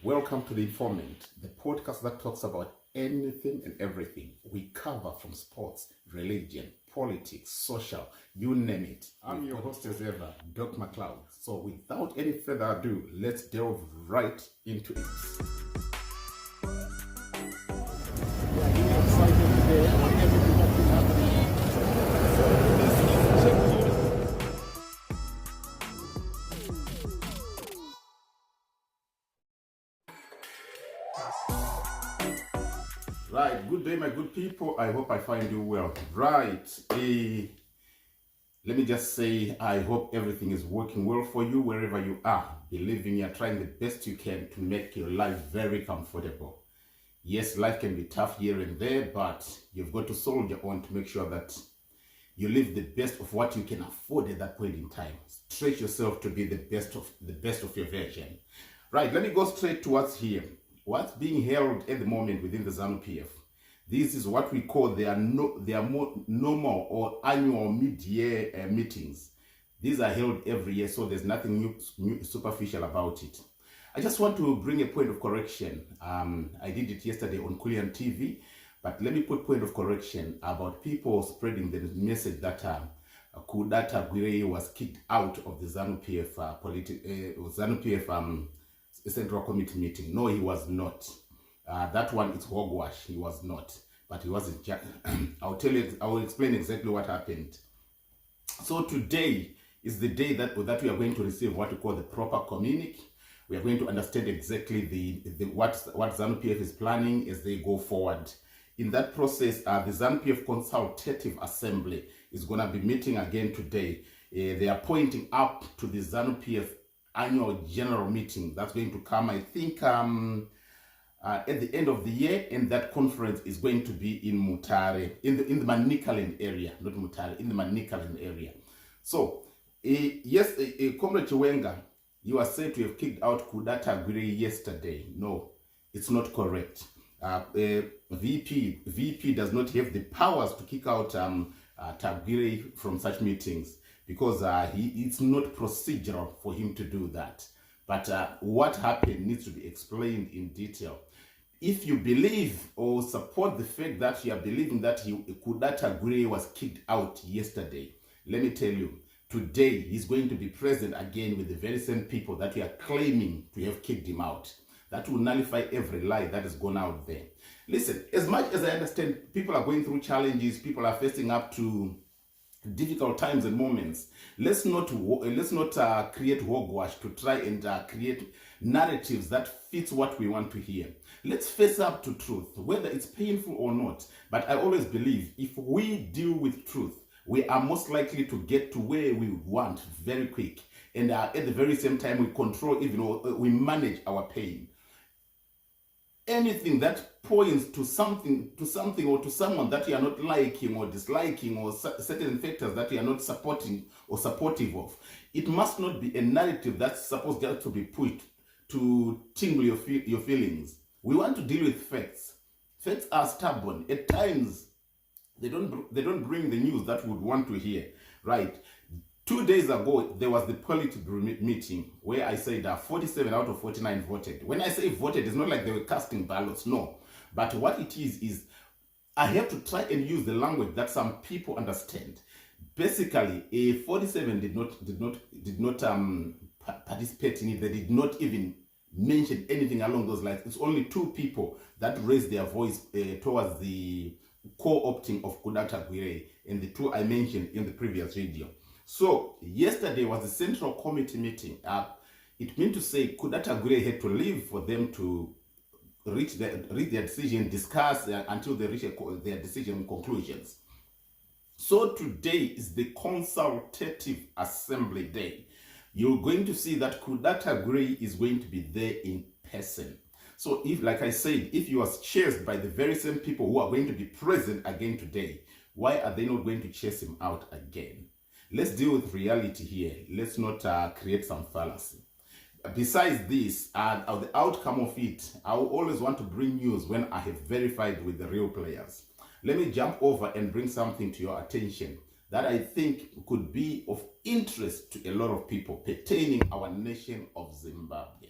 Welcome to The Informant, the podcast that talks about anything and everything. We cover from sports, religion, politics, social, you name it. I'm your host as ever, Doc McLeod. So without any further ado, let's delve right into it. Right, good day, my good people. I hope I find you well. Right, let me just say, I hope everything is working well for you wherever you are. Believing you're trying the best you can to make your life very comfortable. Yes, life can be tough here and there, but you've got to soldier on to make sure that you live the best of what you can afford at that point in time. Stretch yourself to be the best of your version. Right, let me go straight to what's here. What's being held at the moment within the ZANU-PF? This is what we call their more normal or annual mid-year meetings. These are held every year, so there's nothing new superficial about it. I just want to bring a point of correction. I did it yesterday on Kulian TV, but let me put point of correction about people spreading the message that Kudata Gwirei was kicked out of the ZANU-PF ZANU-PF Central Committee meeting. No, he was not. That one is hogwash. He was not. But he wasn't. I will explain exactly what happened. So today is the day that we are going to receive what we call the proper communique. We are going to understand exactly what ZANU-PF is planning as they go forward. In that process, the ZANU-PF Consultative Assembly is going to be meeting again today. They are pointing up to the ZANU-PF annual general meeting that's going to come, I think, at the end of the year, and that conference is going to be in Mutare, in the Manicaland area, not Mutare, in the Manicaland area. So, yes, Comrade Chiwenga, you are said to have kicked out Kudata Gwirei yesterday. No, it's not correct. VP does not have the powers to kick out Tagwirei from such meetings, because it's not procedural for him to do that. But what happened needs to be explained in detail. If you believe or support the fact that you are believing that Kudata Gwirei was kicked out yesterday, let me tell you, today he's going to be present again with the very same people that we are claiming to have kicked him out. That will nullify every lie that has gone out there. Listen, as much as I understand, people are going through challenges, people are facing up to difficult times and moments. Let's not create hogwash to try and create narratives that fits what we want to hear. Let's face up to truth, whether it's painful or not. But I always believe if we deal with truth, we are most likely to get to where we want very quick. And at the very same time, we control, we manage our pain. Anything that points to something or to someone that you are not liking or disliking, or certain factors that you are not supporting or supportive of, it must not be a narrative that's supposed just to be put to tingle your feelings. We want to deal with facts. Facts are stubborn. At times, they don't bring the news that we would want to hear, right? 2 days ago, there was the Politburo meeting where I said 47 out of 49 voted. When I say voted, it's not like they were casting ballots, no. But what it is I have to try and use the language that some people understand. Basically, 47 did not participate in it. They did not even mention anything along those lines. It's only 2 people that raised their voice towards the co-opting of Kudata Gwirei, and the 2 I mentioned in the previous video. So yesterday was the Central Committee meeting. It meant to say Kudata Gwirei had to leave for them to reach their decision, discuss until they reach their decision conclusions. So today is the Consultative Assembly Day. You're going to see that Kudata Gwirei is going to be there in person. So if, like I said, if you are chased by the very same people who are going to be present again today, why are they not going to chase him out again? Let's deal with reality here. Let's not create some fallacy. Besides this, the outcome of it, I will always want to bring news when I have verified with the real players. Let me jump over and bring something to your attention that I think could be of interest to a lot of people pertaining our nation of Zimbabwe.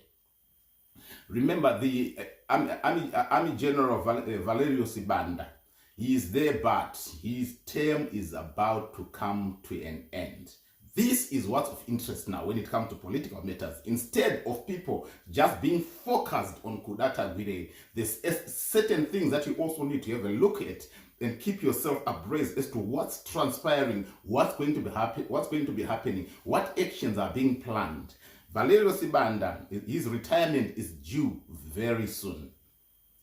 Remember the Army General Valerio Sibanda. He is there, but his term is about to come to an end. This is what's of interest now when it comes to political matters. Instead of people just being focused on Kudata Gwire, there's certain things that you also need to have a look at and keep yourself abreast as to what's transpiring, what's going to be happening, what actions are being planned. Valerio Sibanda, his retirement is due very soon.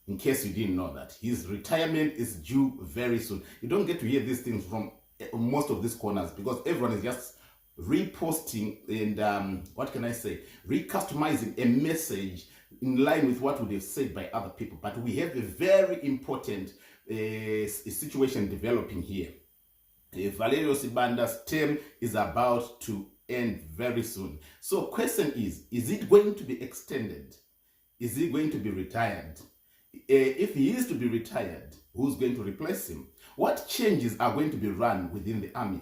In case you didn't know that, his retirement is due very soon. You don't get to hear these things from most of these corners because everyone is just reposting and what can I say, recustomizing a message in line with what would have said by other people. But we have a very important situation developing here. Valerio Sibanda's term is about to end very soon. So question is it going to be extended? Is he going to be retired? If he is to be retired, who's going to replace him? What changes are going to be run within the army?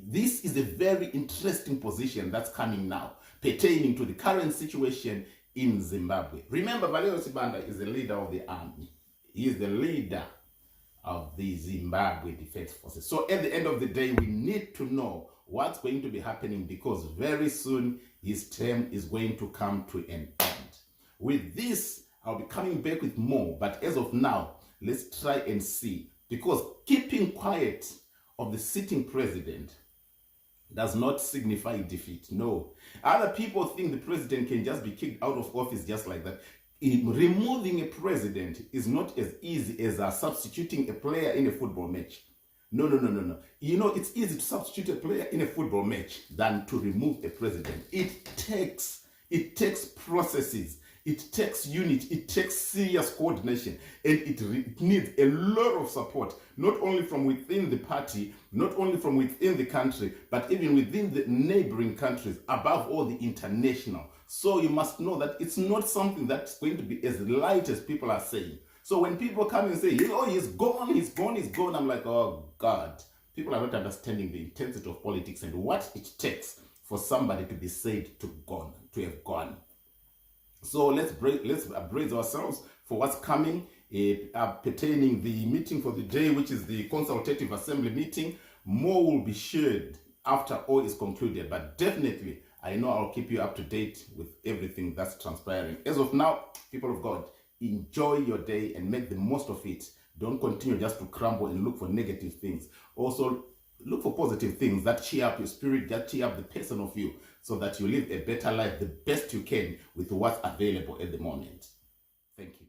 This is a very interesting position that's coming now, pertaining to the current situation in Zimbabwe. Remember, Valerio Sibanda is the leader of the army. He is the leader of the Zimbabwe Defense Forces. So at the end of the day, we need to know what's going to be happening because very soon his term is going to come to an end. With this, I'll be coming back with more, but as of now, let's try and see, because keeping quiet of the sitting president does not signify defeat. No. Other people think the president can just be kicked out of office just like that. Removing a president is not as easy as substituting a player in a football match. No. You know, it's easy to substitute a player in a football match than to remove a president. It takes processes. It takes unity, it takes serious coordination, and it needs a lot of support, not only from within the party, not only from within the country, but even within the neighboring countries, above all the international. So you must know that it's not something that's going to be as light as people are saying. So when people come and say, oh, he's gone, I'm like, oh God. People are not understanding the intensity of politics and what it takes for somebody to be said to have gone. So let's brace ourselves for what's coming pertaining the meeting for the day, which is the Consultative Assembly meeting. More will be shared after all is concluded, but definitely I know I'll keep you up to date with everything that's transpiring. As of now, people of God, enjoy your day and make the most of it. Don't continue just to crumble and look for negative things. Also, look for positive things that cheer up your spirit, that cheer up the person of you, so that you live a better life, the best you can with what's available at the moment. Thank you.